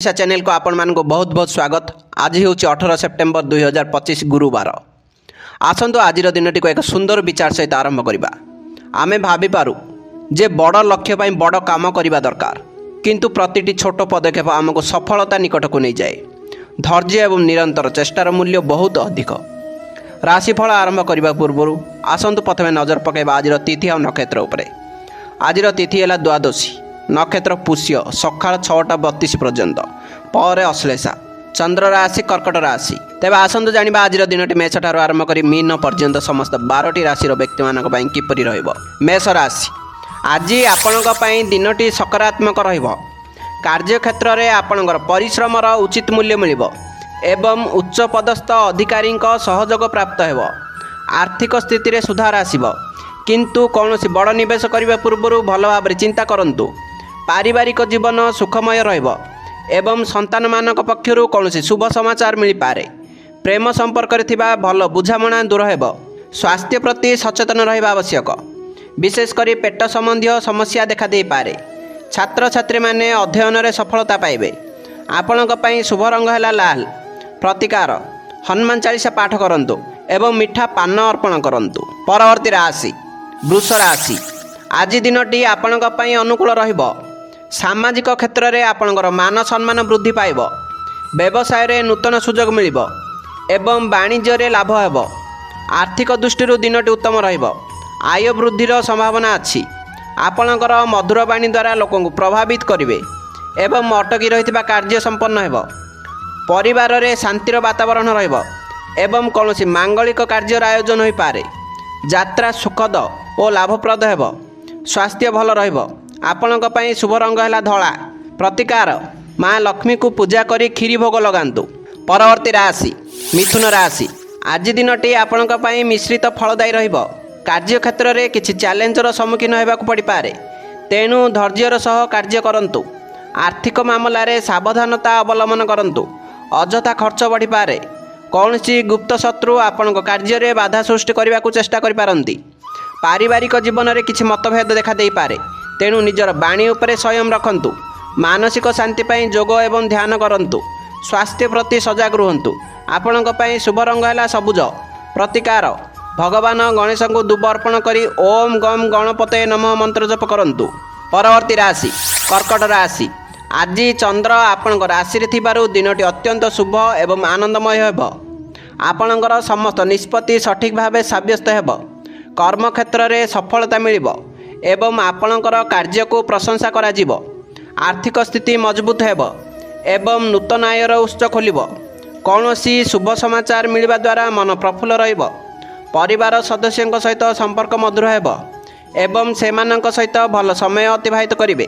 Channel को आपण मानक बहुत बहुत स्वागत। आज हूँ 18 सेप्टेम्बर 2025 गुरुवार। आसतु आज दिन टी एक सुंदर विचार सहित आरंभ करवा। आमे भाभी पारू जे बड़ लक्ष्य पाई बड़ काम करवा दरकार, किंतु प्रतिटी छोट पदक्षेप आमको सफलता निकट को नहीं जाए। धैर्य एवं निरंतर चेष्टार मूल्य बहुत अधिक। राशिफल आरंभ करने पूर्व आसतु प्रथम नजर पकड़ा आज तिथि और नक्षत्र उपरे। आज तिथि है द्वादशी, नक्षत्र पुष्य सकाळ 6:32 पर्यंत, पर अश्लेषा, चंद्र राशि कर्कट राशि। तेज आसतु जाना आज दिन मेष ठार आरंभ कर मीन पर्यंत समस्त 12टी राशि व्यक्ति मानक किपरि रहिबो। मेष राशि आज आपण दिनटी सकारात्मक रहिबो। कार्य क्षेत्र में आपणकर परिश्रमर उचित मूल्य मिलिबो एवं उच्च पदस्थ अधिकारी सहयोग प्राप्त हेबो। आर्थिक स्थिति रे सुधार आसिबो, किंतु कौनसी बड़ निवेश करने पूर्व भल भाव चिंता करंतु। पारिवारिक जीवन सुखमय रहिबो एवं संतान मानक पक्षरु कौनसी शुभ समाचार मिल पारे। प्रेम संपर्क थिबा भल बुझामणा दूर हेबो। स्वास्थ्य प्रति सचेतन रहिबा आवश्यक, विशेषकर पेट संबंधी समस्या देखा दे पारे। छात्र छात्री माने अध्ययन रे सफलता पाइबे। आपणक पई शुभ रंग है लाल। प्रतिकार हनुमान चालीसा पाठ करंतु एवं मीठा पान अर्पण करंतु। परवर्ती राशि वृष राशि आज दिनटी आपणक पई अनुकूल रहिबो। सामाजिक क्षेत्र में आपणकर मान सम्मान वृद्धि पाइब। व्यवसाय रे नूतन सुजोग मिलिब एवं वाणिज्य रे लाभ हेबो। आर्थिक दृष्टि दिनटी उत्तम रहिबो। आय वृद्धिर संभावना अछि। आपणकर मधुर वाणी द्वारा लोकंकु प्रभावित करिवे एवं अटकी रहितबा कार्य संपन्न हेबो। परिवार रे शांतिर वातावरण रहिबो एवं कौनसी मांगलिक कार्यर आयोजन होई पारे। यात्रा सुखद और लाभप्रद हेबो। स्वास्थ्य भल रहिबो। आपणक पई शुभ रंग है धला। प्रतिकार माँ लक्ष्मी को पूजा करी खीरी भोग लगांतु। परवर्ती राशि मिथुन राशि आज दिनटी आपणक पई मिश्रित फलदायी रहिबो। कार्य क्षेत्र में किछि चैलेंजर सम्मुखीन होबाक पड़ी पारे, तेणु धैर्यर सह कार्य करंतु। आर्थिक मामला रे सावधानता अवलंबन करंतु। अजथा खर्च बढ़ी पारे। कौनसी गुप्त शत्रु आपणक कार्य रे बाधा सृष्टि करने को चेष्टा करि पारंती। पारिवारिक जीवन में किछि मतभेद देखा दे पारे, तेणु निजर बाणी उपरे संयम रखंतु। मानसिक शांति पाई जोग एवं ध्यान करंतु। स्वास्थ्य प्रति सजग रुहंतु। आपणक पई शुभ रंग है सबुज। प्रतिकार भगवान गणेश को दुब अर्पण करी ओम गम गणपते नमः मंत्र जप करंतु। परवर्ती राशि कर्कट राशि आज चंद्र आपणक राशि थिबारु दिनटी अत्यंत शुभ एवं आनंदमय हेबो। आपणकर समस्त निष्पत्ति सठिक भावे साब्यस्त हेबो। कर्म क्षेत्र में सफलता मिलिबो एवं आपणकर कार्य को प्रशंसा करा जिवो। आर्थिक स्थिति मजबूत हेबो एवं नूतन आयर उत्स खोलिबो। कौनसी शुभ समाचार मिलिबा द्वारा मन प्रफुल्ल रहिबो। परिवार सदस्यों सहित संपर्क मधुर हेबो एवं सेमानक सहित भल समय अतिबाहित करिवे।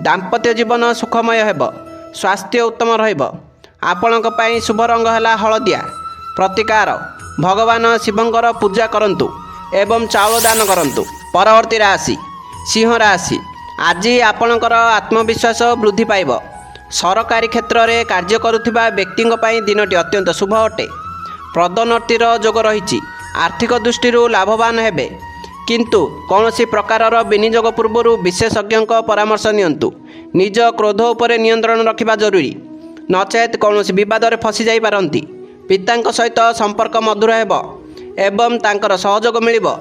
दाम्पत्य जीवन सुखमय हेबो। स्वास्थ्य उत्तम रहिबो। आपणक पई शुभ रंग है हलदिया। प्रतिकार भगवान शिवंकर पूजा करंतु एवं चाउल दान करंतु। परवर्ती राशि सिंह राशि आज आपणकर आत्मविश्वास वृद्धि पाइब। सरकारी क्षेत्र में कार्य करुथिबा व्यक्तिंक पई दिनटी अत्यंत शुभ अटे। पदोन्नतिर जोग रही। आर्थिक दृष्टि लाभवान हेबे, किंतु कौनसी प्रकारर विनियोग पूर्व विशेषज्ञ परामर्श नियंतु। निज क्रोध उपरे नियंत्रण रखिबा जरूरी, नचेत कौनसी विवाद में फसी जाई पारंती। पितांक सहित संपर्क मधुर हेबो एवं तांकर सहयोग मिलिबो।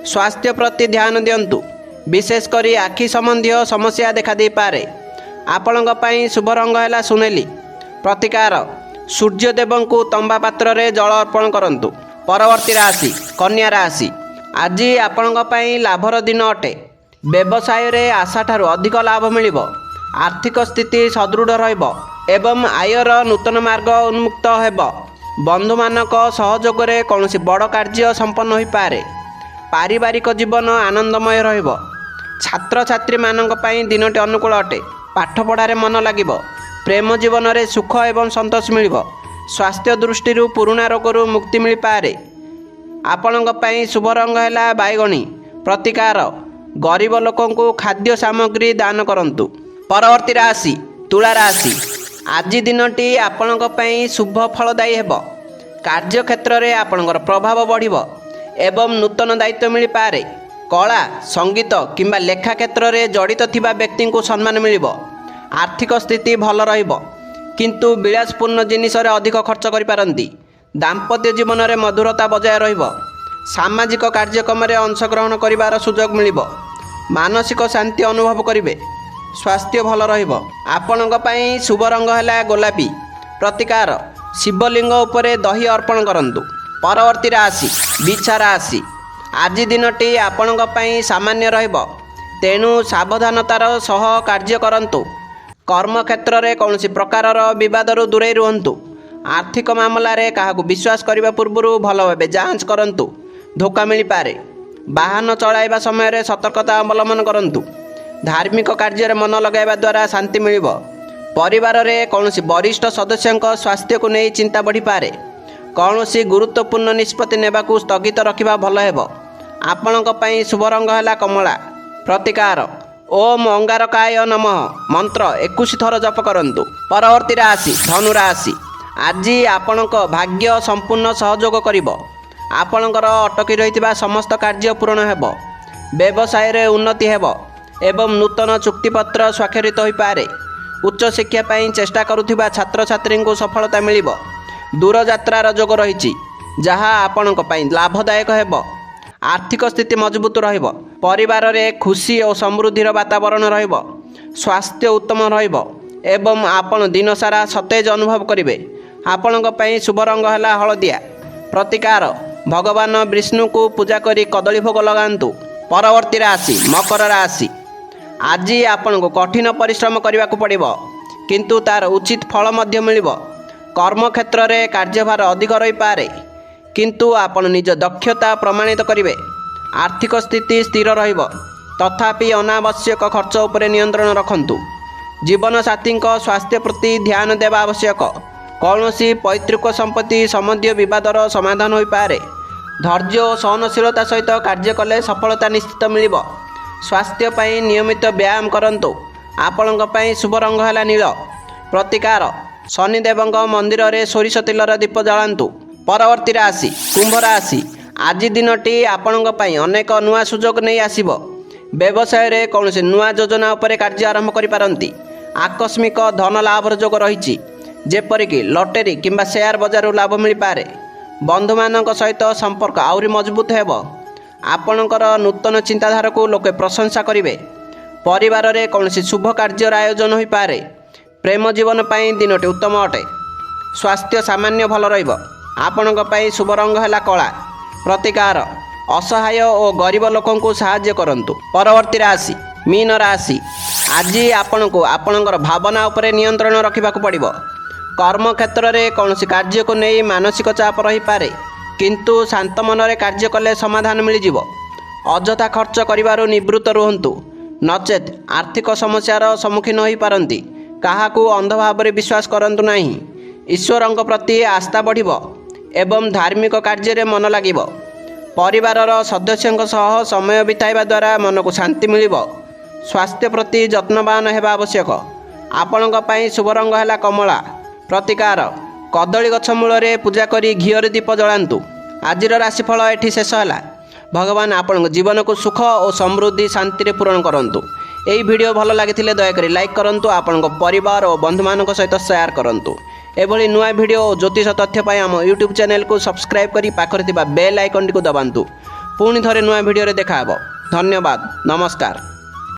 स्वास्थ्य प्रति ध्यान दियंतु। विशेषकर आखि संबंधी समस्या देखा दे पारे। आपणक पई शुभ रंग है सुनेली। प्रतिकार सूर्यदेव को तंबा पात्र रे जल अर्पण करंतु। परवर्ती राशि कन्या राशि आज आपणक पई लाभर दिन अटे। व्यवसाय रे आशा ठारू अधिक लाभ मिलिबो। आर्थिक स्थिति सदृढ़ रहिबो एवं आयर नूतन मार्ग उन्मुक्त हेबो। बंधु मानक सहयोग रे कौनसी बड़ कार्य संपन्न होई पारे। पारिवारिक जीवन आनंदमय रहिबो। छात्र छात्री मानक पई दिनटी अनुकूल अटे। पाठ पढ़ारे मन लागिबो। प्रेम जीवन रे सुख एवं संतोष मिलिबो। स्वास्थ्य दृष्टि पुराणा रोगरू मुक्ति मिल पारे। आपणक पई शुभ रंग है बैगणी। प्रतिकार गरीब लोकंकु खाद्य सामग्री दान करंतु। परवर्ती राशि तुला राशि आज दिनटी आपणक पई शुभ फलदायी हेबो। कार्य क्षेत्र में आपणकर प्रभाव बढ़िबो एवं नूतन दायित्व मिल पारे। कला संगीत किंबा लेखा क्षेत्र में जड़ित थिबा व्यक्ति को सम्मान मिलिबो। आर्थिक स्थिति भल रहिबो କିନ୍ତୁ ବିଳାସପୂର୍ଣ୍ଣ ଜିନିଷରେ ଅଧିକ ଖର୍ଚ୍ଚ କରିପାରନ୍ତି। ଦାମ୍ପତ୍ୟ ଜୀବନରେ ମଧୁରତା ବଜାୟ ରହିବ। ସାମାଜିକ କାର୍ଯ୍ୟକ୍ରମରେ ଅଂଶଗ୍ରହଣ କରିବାର ସୁଯୋଗ ମିଳିବ। ମାନସିକ ଶାନ୍ତି ଅନୁଭବ କରିବେ। ସ୍ୱାସ୍ଥ୍ୟ ଭଲ ରହିବ। ଆପଣଙ୍କ ପାଇଁ ଶୁଭ ରଙ୍ଗ ହେଲା ଗୋଲାପୀ। ପ୍ରତିକାର ଶିବଲିଙ୍ଗ ଉପରେ ଦହି ଅର୍ପଣ କରନ୍ତୁ। ପରବର୍ତ୍ତୀ ରାଶି ବିଛା ରାଶି। ଆଜି ଦିନଟି ଆପଣଙ୍କ ପାଇଁ ସାମାନ୍ୟ ରହିବ, ତେଣୁ ସାବଧାନତାର ସହ କାର୍ଯ୍ୟ କରନ୍ତୁ। କର୍ମକ୍ଷେତ୍ରରେ କୌଣସି ପ୍ରକାରର ବିବାଦରୁ ଦୂରେଇ ରୁହନ୍ତୁ। ଆର୍ଥିକ ମାମଲାରେ କାହାକୁ ବିଶ୍ୱାସ କରିବା ପୂର୍ବରୁ ଭଲ ଭାବେ ଯାଞ୍ଚ କରନ୍ତୁ। ଧୋକା ମିଳିପାରେ। ବାହନ ଚଳାଇବା ସମୟରେ ସତର୍କତା ଅବଲମ୍ବନ କରନ୍ତୁ। ଧାର୍ମିକ କାର୍ଯ୍ୟରେ ମନ ଲଗାଇବା ଦ୍ୱାରା ଶାନ୍ତି ମିଳିବ। ପରିବାରରେ କୌଣସି ବରିଷ୍ଠ ସଦସ୍ୟଙ୍କ ସ୍ୱାସ୍ଥ୍ୟକୁ ନେଇ ଚିନ୍ତା ବଢ଼ିପାରେ। କୌଣସି ଗୁରୁତ୍ୱପୂର୍ଣ୍ଣ ନିଷ୍ପତ୍ତି ନେବାକୁ ସ୍ଥଗିତ ରଖିବା ଭଲ ହେବ। ଆପଣଙ୍କ ପାଇଁ ଶୁଭ ରଙ୍ଗ ହେଲା କମଳା। ପ୍ରତିକାର ଓମ୍ ଅଙ୍ଗାରକାୟ ନମଃ ମନ୍ତ୍ର 21 ଥର ଜପ କରନ୍ତୁ। ପରବର୍ତ୍ତୀ ରାଶି ଧନୁ ରାଶି। ଆଜି ଆପଣଙ୍କ ଭାଗ୍ୟ ସମ୍ପୂର୍ଣ୍ଣ ସହଯୋଗ କରିବ। ଆପଣଙ୍କର ଅଟକି ରହିଥିବା ସମସ୍ତ କାର୍ଯ୍ୟ ପୂରଣ ହେବ। ବ୍ୟବସାୟରେ ଉନ୍ନତି ହେବ ଏବଂ ନୂତନ ଚୁକ୍ତିପତ୍ର ସ୍ୱାକ୍ଷରିତ ହୋଇପାରେ। ଉଚ୍ଚଶିକ୍ଷା ପାଇଁ ଚେଷ୍ଟା କରୁଥିବା ଛାତ୍ରଛାତ୍ରୀଙ୍କୁ ସଫଳତା ମିଳିବ। ଦୂରଯାତ୍ରାର ଯୋଗ ରହିଛି, ଯାହା ଆପଣଙ୍କ ପାଇଁ ଲାଭଦାୟକ ହେବ। ଆର୍ଥିକ ସ୍ଥିତି ମଜବୁତ ରହିବ। ପରିବାରରେ ଖୁସି ଓ ସମୃଦ୍ଧିର ବାତାବରଣ ରହିବ। ସ୍ୱାସ୍ଥ୍ୟ ଉତ୍ତମ ରହିବ ଏବଂ ଆପଣ ଦିନସାରା ସତେଜ ଅନୁଭବ କରିବେ। ଆପଣଙ୍କ ପାଇଁ ଶୁଭ ରଙ୍ଗ ହେଲା ହଳଦିଆ। ପ୍ରତିକାର ଭଗବାନ ବିଷ୍ଣୁଙ୍କୁ ପୂଜା କରି କଦଳୀ ଭୋଗ ଲଗାନ୍ତୁ। ପରବର୍ତ୍ତୀ ରାଶି ମକର ରାଶି। ଆଜି ଆପଣଙ୍କୁ କଠିନ ପରିଶ୍ରମ କରିବାକୁ ପଡ଼ିବ, କିନ୍ତୁ ତା'ର ଉଚିତ ଫଳ ମଧ୍ୟ ମିଳିବ। କର୍ମକ୍ଷେତ୍ରରେ କାର୍ଯ୍ୟଭାର ଅଧିକ ରହିପାରେ, କିନ୍ତୁ ଆପଣ ନିଜ ଦକ୍ଷତା ପ୍ରମାଣିତ କରିବେ। ଆର୍ଥିକ ସ୍ଥିତି ସ୍ଥିର ରହିବ, ତଥାପି ଅନାବଶ୍ୟକ ଖର୍ଚ୍ଚ ଉପରେ ନିୟନ୍ତ୍ରଣ ରଖନ୍ତୁ। ଜୀବନସାଥୀଙ୍କ ସ୍ୱାସ୍ଥ୍ୟ ପ୍ରତି ଧ୍ୟାନ ଦେବା ଆବଶ୍ୟକ। କୌଣସି ପୈତୃକ ସମ୍ପତ୍ତି ସମ୍ବନ୍ଧୀୟ ବିବାଦର ସମାଧାନ ହୋଇପାରେ। ଧୈର୍ଯ୍ୟ ଓ ସହନଶୀଳତା ସହିତ କାର୍ଯ୍ୟ କଲେ ସଫଳତା ନିଶ୍ଚିତ ମିଳିବ। ସ୍ୱାସ୍ଥ୍ୟ ପାଇଁ ନିୟମିତ ବ୍ୟାୟାମ କରନ୍ତୁ। ଆପଣଙ୍କ ପାଇଁ ଶୁଭ ରଙ୍ଗ ହେଲା ନୀଳ। ପ୍ରତିକାର ଶନିଦେବଙ୍କ ମନ୍ଦିରରେ ସୋରିଷ ତେଲର ଦୀପ ଜଳାନ୍ତୁ। ପରବର୍ତ୍ତୀ ରାଶି କୁମ୍ଭ ରାଶି। ଆଜି ଦିନଟି ଆପଣଙ୍କ ପାଇଁ ଅନେକ ନୂଆ ସୁଯୋଗ ନେଇ ଆସିବ। ବ୍ୟବସାୟରେ କୌଣସି ନୂଆ ଯୋଜନା ଉପରେ କାର୍ଯ୍ୟ ଆରମ୍ଭ କରିପାରନ୍ତି। ଆକସ୍ମିକ ଧନ ଲାଭର ଯୋଗ ରହିଛି, ଯେପରିକି ଲଟେରୀ କିମ୍ବା ସେୟାର ବଜାରରୁ ଲାଭ ମିଳିପାରେ। ବନ୍ଧୁମାନଙ୍କ ସହିତ ସମ୍ପର୍କ ଆହୁରି ମଜବୁତ ହେବ। ଆପଣଙ୍କର ନୂତନ ଚିନ୍ତାଧାରାକୁ ଲୋକେ ପ୍ରଶଂସା କରିବେ। ପରିବାରରେ କୌଣସି ଶୁଭ କାର୍ଯ୍ୟର ଆୟୋଜନ ହୋଇପାରେ। ପ୍ରେମ ଜୀବନ ପାଇଁ ଦିନଟି ଉତ୍ତମ ଅଟେ। ସ୍ୱାସ୍ଥ୍ୟ ସାମାନ୍ୟ ଭଲ ରହିବ। ଆପଣଙ୍କ ପାଇଁ ଶୁଭ ରଙ୍ଗ ହେଲା କଳା। ପ୍ରତିକାର ଅସହାୟ ଓ ଗରିବ ଲୋକଙ୍କୁ ସାହାଯ୍ୟ କରନ୍ତୁ। ପରବର୍ତ୍ତୀ ରାଶି ମୀନ ରାଶି। ଆଜି ଆପଣଙ୍କୁ ଆପଣଙ୍କର ଭାବନା ଉପରେ ନିୟନ୍ତ୍ରଣ ରଖିବାକୁ ପଡ଼ିବ। କର୍ମକ୍ଷେତ୍ରରେ କୌଣସି କାର୍ଯ୍ୟକୁ ନେଇ ମାନସିକ ଚାପ ରହିପାରେ, କିନ୍ତୁ ଶାନ୍ତ ମନରେ କାର୍ଯ୍ୟ କଲେ ସମାଧାନ ମିଳିଯିବ। ଅଯଥା ଖର୍ଚ୍ଚ କରିବାରୁ ନିବୃତ୍ତ ରୁହନ୍ତୁ, ନଚେତ୍ ଆର୍ଥିକ ସମସ୍ୟାର ସମ୍ମୁଖୀନ ହୋଇପାରନ୍ତି। କାହାକୁ ଅନ୍ଧ ଭାବରେ ବିଶ୍ୱାସ କରନ୍ତୁ ନାହିଁ। ଈଶ୍ୱରଙ୍କ ପ୍ରତି ଆସ୍ଥା ବଢ଼ିବ ଏବଂ ଧାର୍ମିକ କାର୍ଯ୍ୟରେ ମନ ଲାଗିବ। ପରିବାରର ସଦସ୍ୟଙ୍କ ସହ ସମୟ ବିତାଇବା ଦ୍ୱାରା ମନକୁ ଶାନ୍ତି ମିଳିବ। ସ୍ୱାସ୍ଥ୍ୟ ପ୍ରତି ଯତ୍ନବାନ ହେବା ଆବଶ୍ୟକ। ଆପଣଙ୍କ ପାଇଁ ଶୁଭ ରଙ୍ଗ ହେଲା କମଳା। ପ୍ରତିକାର କଦଳୀ ଗଛ ମୂଳରେ ପୂଜା କରି ଘିଅରେ ଦୀପ ଜଳାନ୍ତୁ। ଆଜିର ରାଶିଫଳ ଏଠି ଶେଷ ହେଲା। ଭଗବାନ ଆପଣଙ୍କ ଜୀବନକୁ ସୁଖ ଓ ସମୃଦ୍ଧି ଶାନ୍ତିରେ ପୂରଣ କରନ୍ତୁ। ଏହି ଭିଡ଼ିଓ ଭଲ ଲାଗିଥିଲେ ଦୟାକରି ଲାଇକ୍ କରନ୍ତୁ। ଆପଣଙ୍କ ପରିବାର ଓ ବନ୍ଧୁମାନଙ୍କ ସହିତ ସେୟାର କରନ୍ତୁ। ଏଭଳି ନୂଆ ଭିଡ଼ିଓ ଓ ଜ୍ୟୋତିଷ ତଥ୍ୟ ପାଇଁ ଆମ ୟୁଟ୍ୟୁବ୍ ଚ୍ୟାନେଲକୁ ସବସ୍କ୍ରାଇବ୍ କରି ପାଖରେ ଥିବା ବେଲ୍ ଆଇକନ୍ଟିକୁ ଦବାନ୍ତୁ। ପୁଣି ଥରେ ନୂଆ ଭିଡ଼ିଓରେ ଦେଖାହେବ। ଧନ୍ୟବାଦ। ନମସ୍କାର।